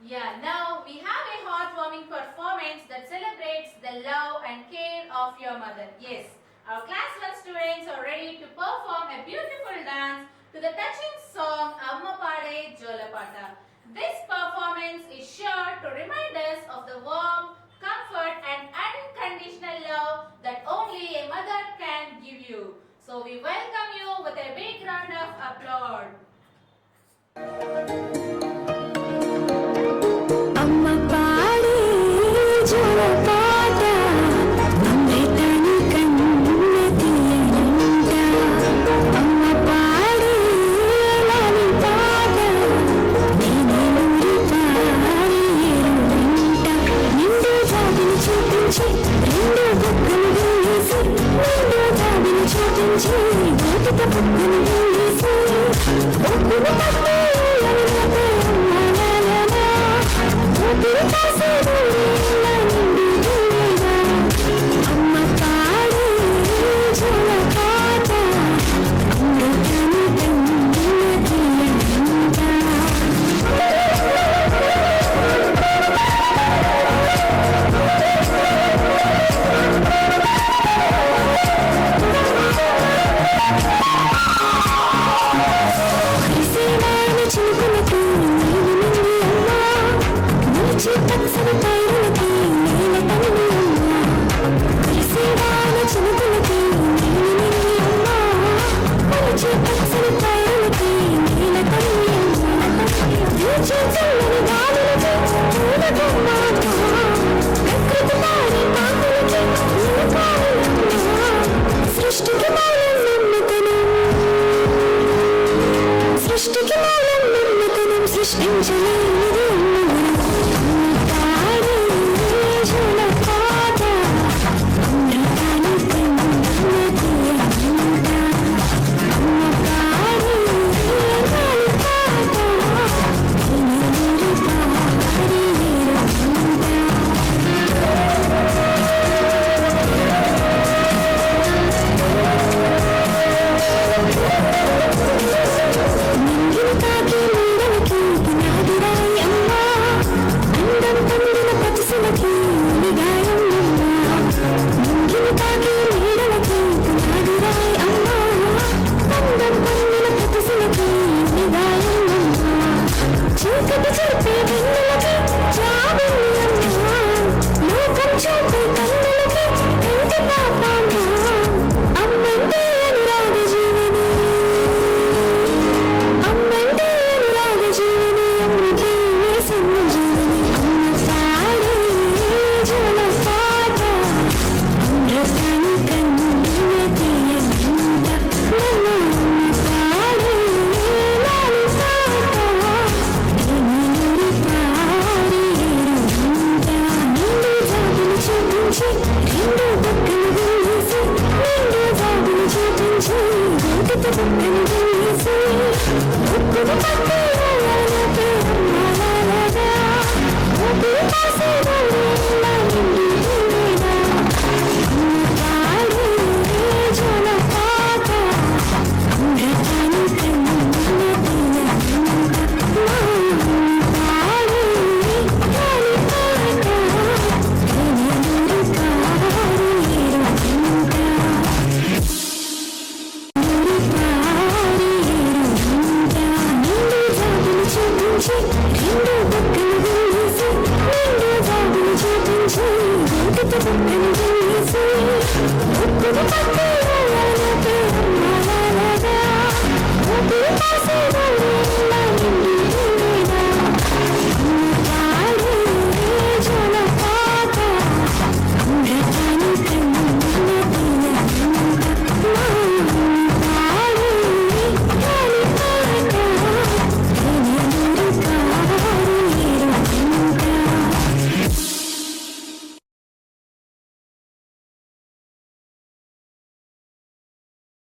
Yeah, now we have a heartwarming performance that celebrates the love and care of your mother. Yes, our class 1 students are ready to perform a beautiful dance to the touching song Amma Pade Jolapata. This performance is sure to remind us of the warmth, comfort and unconditional love that only a mother can give you. So we welcome you with a big round of applause.